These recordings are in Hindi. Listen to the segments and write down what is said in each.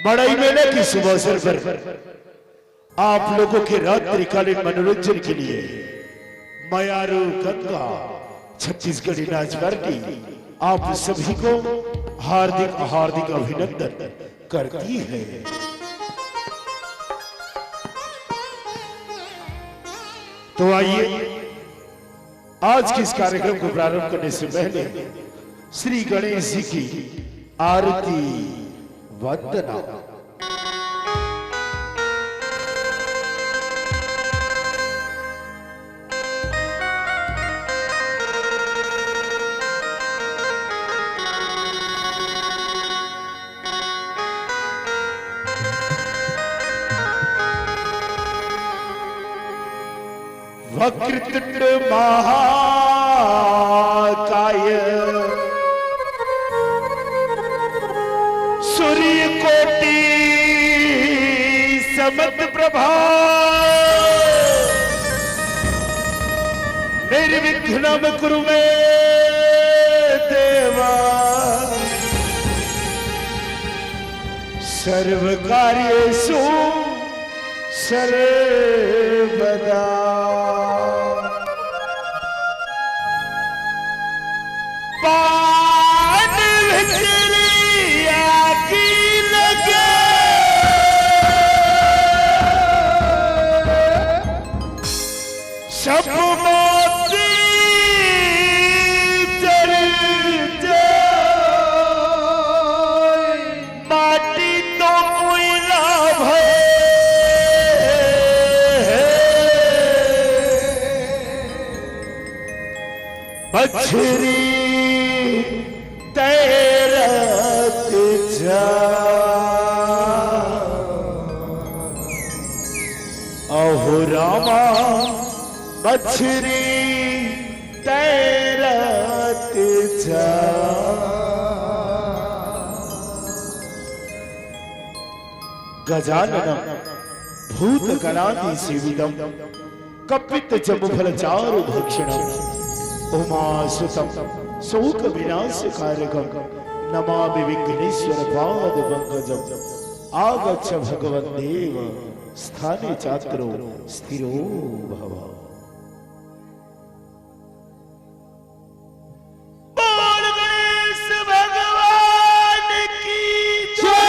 मड़ई मेले की शुभ अवसर पर आप लोगों के रात्रिकालीन मनोरंजन के लिए मयारू गंगा छत्तीसगढ़ी नाच पार्टी आप सभी को हार्दिक हार्दिक अभिनंदन करती है। तो आइए आज के इस कार्यक्रम को प्रारंभ करने से पहले श्री गणेश जी की आरती वंदना। वक्रतुंड महाकाय सूर्य कोटि समप्रभा निर्विघ्नं कुरु मे देवा सर्वकार्येषु सर्वदा। पान भितरिया की लगे सब मोती जल जाए माटी तो कोयला भरे मछली तैरत जा अहो रामा मछली तैरत जा। गजाननं भूतगणाधि सेवितं कपित जम्बुफल चारु भक्षणं उमासुतं शोक विनाशकारकं नमामि विघ्नेश्वर पाद पंकजं। आगच्छ भगवन् देव स्थाने चात्रो स्थिरो भव। बोल गणेश भगवान की जय।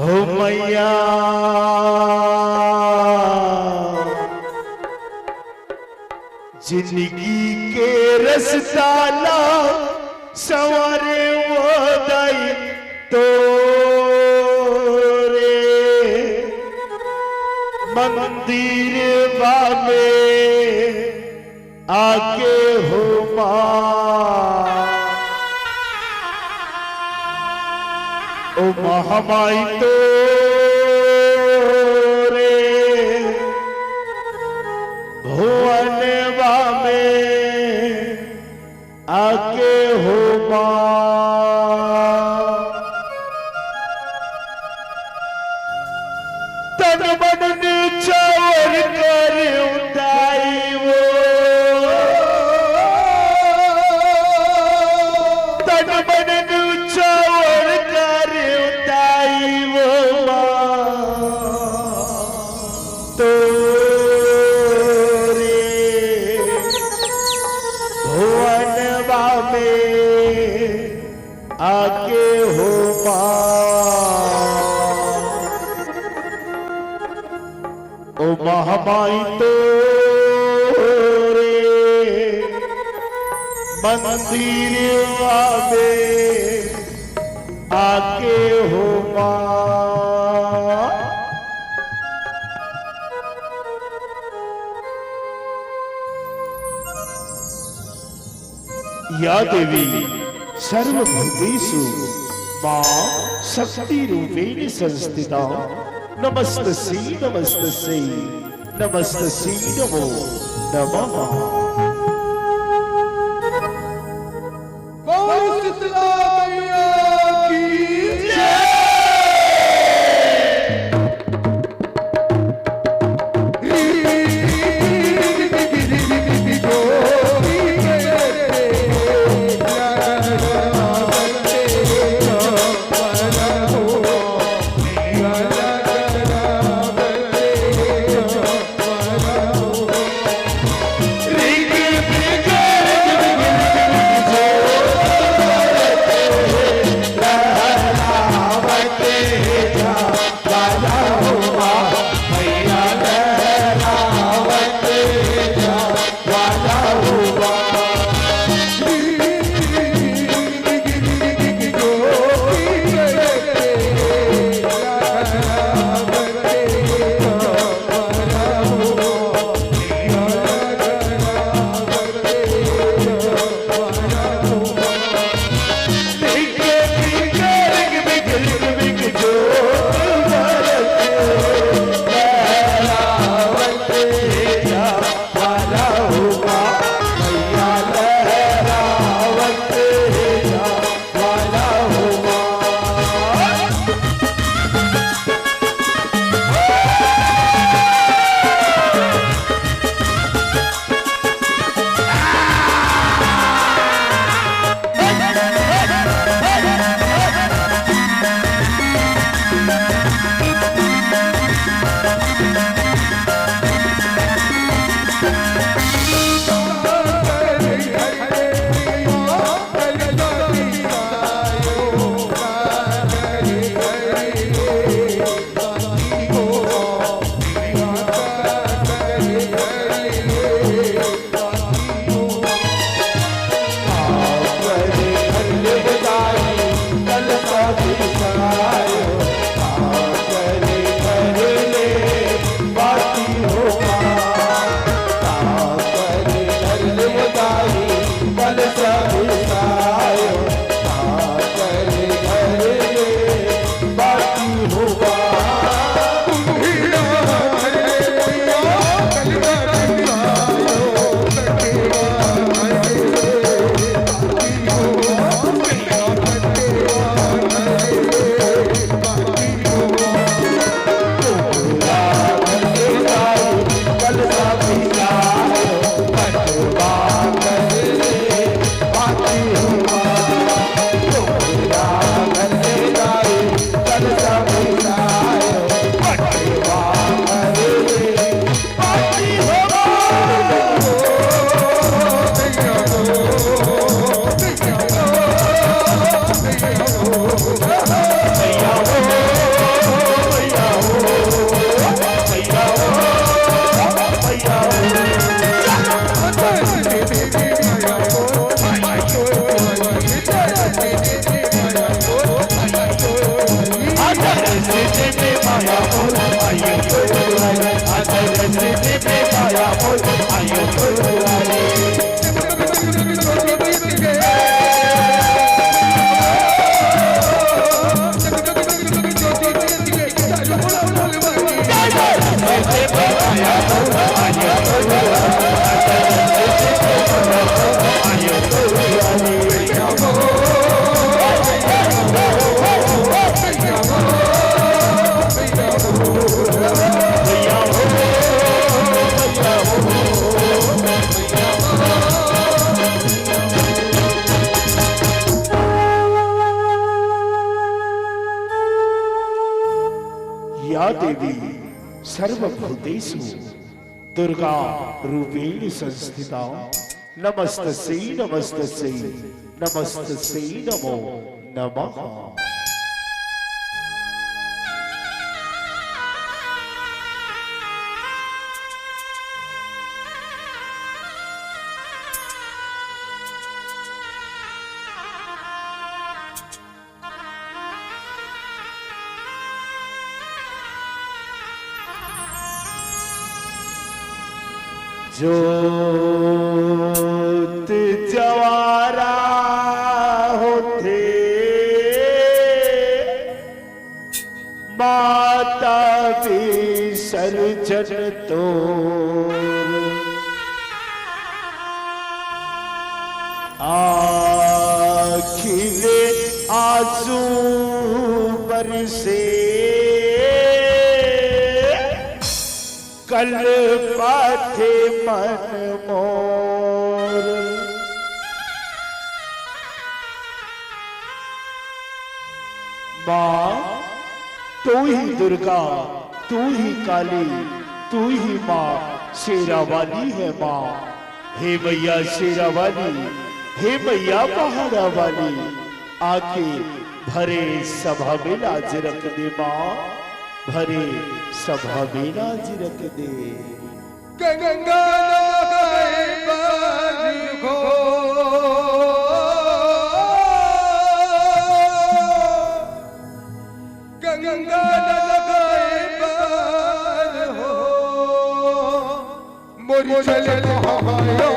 ओ मैया जिंदगी के रसताला सवारे वो दाई तो रे मंदिर वाले आके हो मां ओ महामाई तो रे भुवनवा में आके हो तन मन चोर कर उठाई वो तन मन चोर कर उठाई वो तो भुवनवा में आके हो ओ महामाई तो रे मंदिर में आके हो या देवी सर्वभूतेषु मां शक्ति रूपेण संस्थिता नमस्तस्यै नमस्तस्यै नमस्तस्यै नमो नमः। या देवी सर्वभूतेषु दुर्गा रूपेण संस्थिता नमस्तस्यै नमस्तस्यै नमस्तस्यै नमो नमः। जोत जवारा होते माता विसर्जन तोर आखिले आंसू बरसे कल पाथे मन मोर माँ तू ही दुर्गा तू ही काली तू ही माँ शेरा वाली है माँ। हे मैया शेरा वाली हे मैया पहाड़ा वाली आके भरे सभा में लाज रख दे माँ भरे सभा में लाज रख दे। गंगा घो गंगा हो मोरी चले महामाया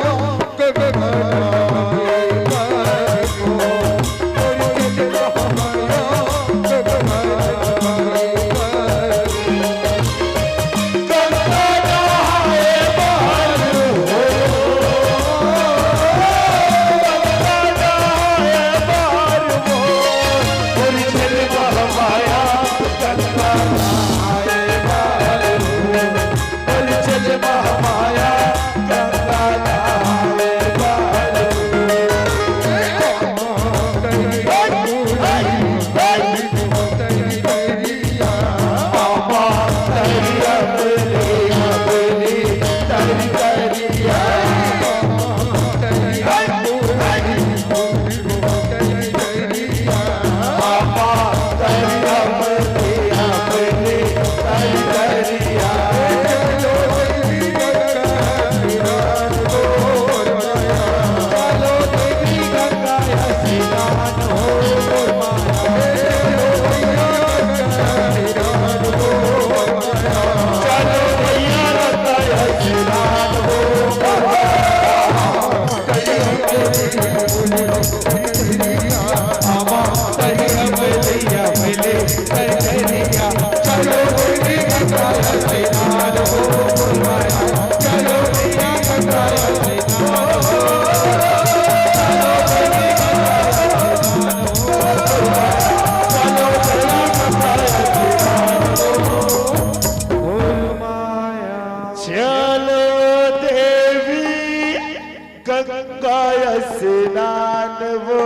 स्नान वो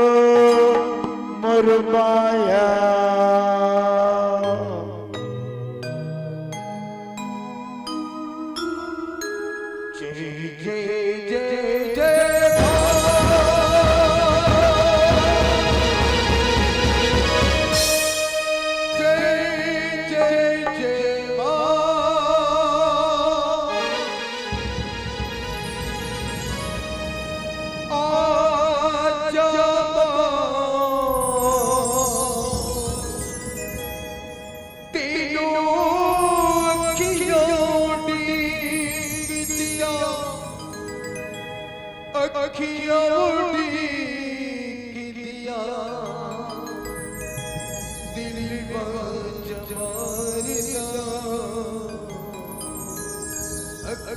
मुरमाया जय जय जय जय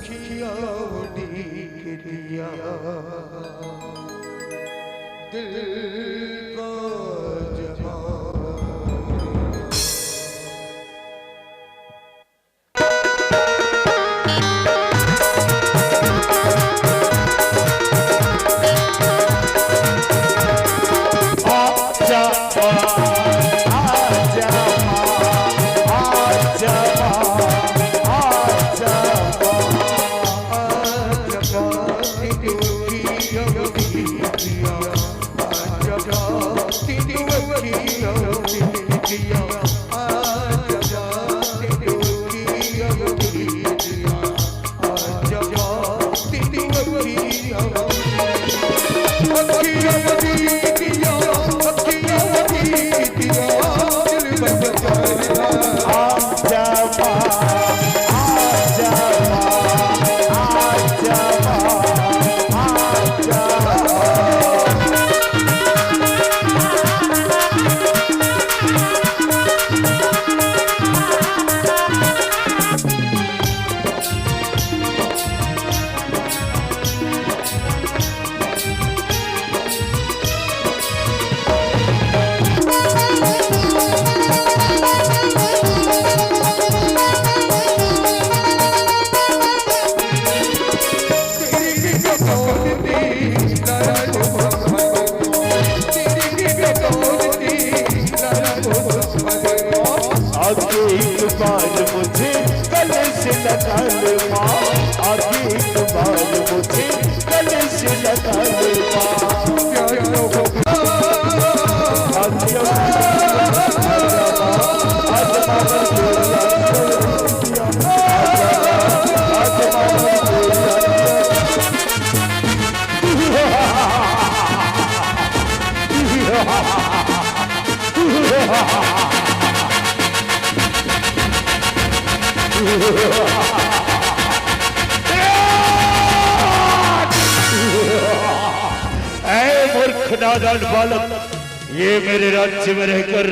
अखियां उड़ीक दिया दिल का जहां नादान बालक, ये मेरे राज्य में रहकर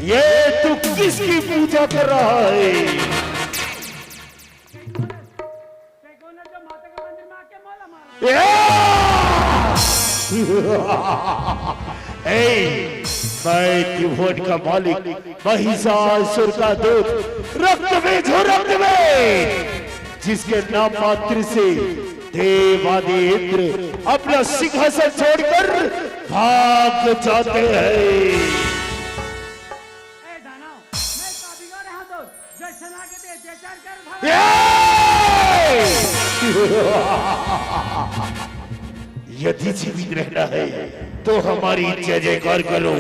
ये तू किसकी पूजा कर रहा है? मैं त्रिभुवन का मालिक, महिषासुर का दूत, रक्त में जो रक्त में, जिसके नाम मात्र से देवादि इंद्र अपना सिंहासन छोड़कर भाग जाते हैं। यदि जीवित रहना है तो हमारी जय जयकार करो,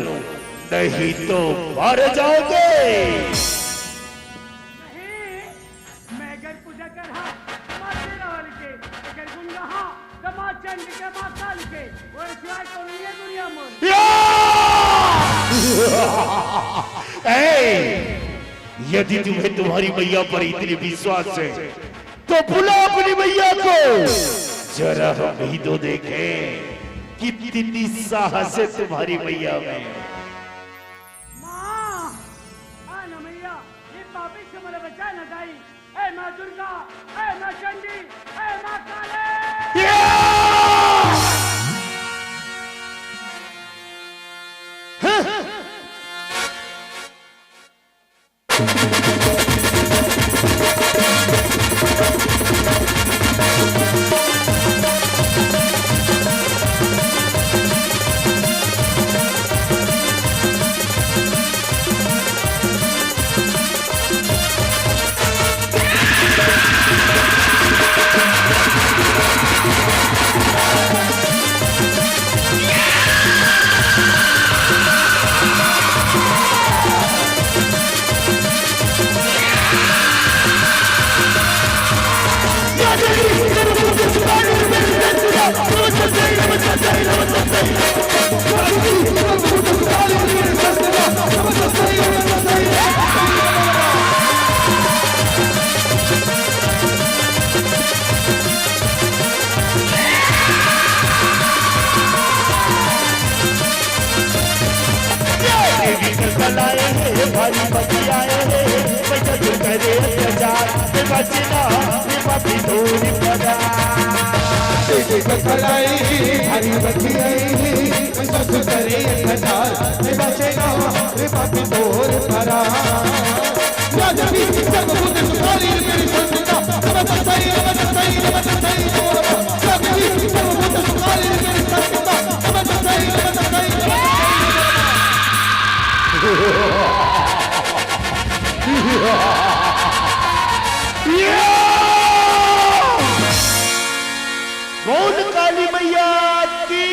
नहीं तो मार जाओगे। यदि तुम्हें तुम्हारी मैया पर इतनी विश्वास है तो बुला अपनी मैया को, जरा हम भी तो देखें कितनी साहस है तुम्हारी मैया में। माँ दुर्गा, माँ चंडी, माँ काली। भारी बची आए हैं, बच्चा जो करे अत्याचार, बचना, बाकी दूर बलाई हरी बखियाई सस करे हजार बचे गावा रे पापी तोर भरा राजा भी सब बुद्ध सुखाली तेरी संता सब सही तोर राजा भी सब बुद्ध सुखाली तेरी संता सब सही बोल काली मैया की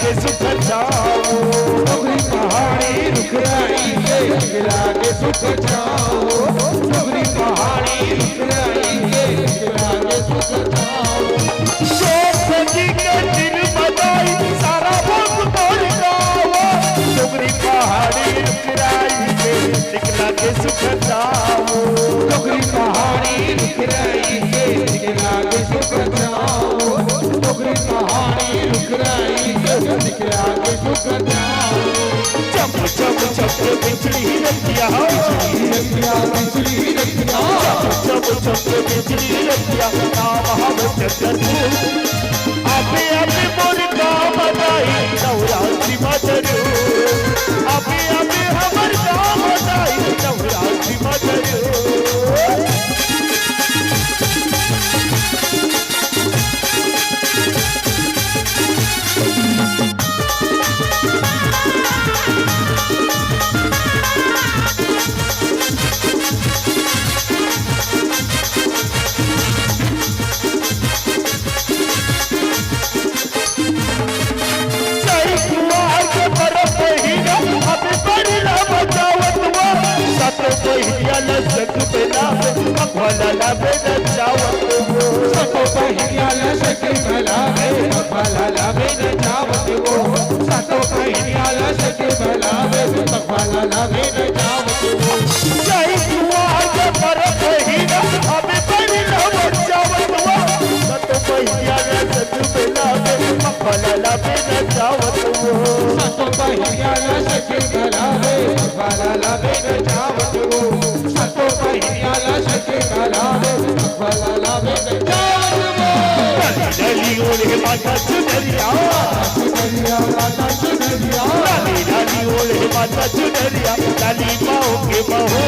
के सुख जाओ डोगरी पहाड़ी रुकराई के गिरा के सुख जाओ डोगरी पहाड़ी रुकराई के गिरा के सुख जाओ शोक जी के दिन बधाई सारा भोग तोड़ जाओ डोगरी पहाड़ी रुकराई के निकला के सुख जाओ डोगरी पहाड़ी रुकराई के गिरा के सुख जाओ डोगरी पहाड़ी रुकराई निकला के सुख जाओ चप चप चप बिजली रखिया बिजली रखिया चप चप बिजली रखिया नाम हम चक्कर अबे अबे मोर गाँव बधाई नवरात्रि मचरू अबे अबे हमर गाँव बधाई नवरात्रि मचरू लसक बिना भला ला बिना चावत वो सतो पहिया लसक भला भला ला बिना चावत वो सतो पहिया लसक भला भला ला बिना चावत वो जय दुआ के पर पहिया हमें बिना चावत वो सतो पहिया लसक बिना भला ला बिना चावत वो सतो पहिया लसक भला भला ला बिना चावत वो सतो पहिया लसक भला भला ला बिना चावत वो डली ओले माता चुनरिया माता चुनरिया डली ओले माता चुनरिया डाली पाओ के बहो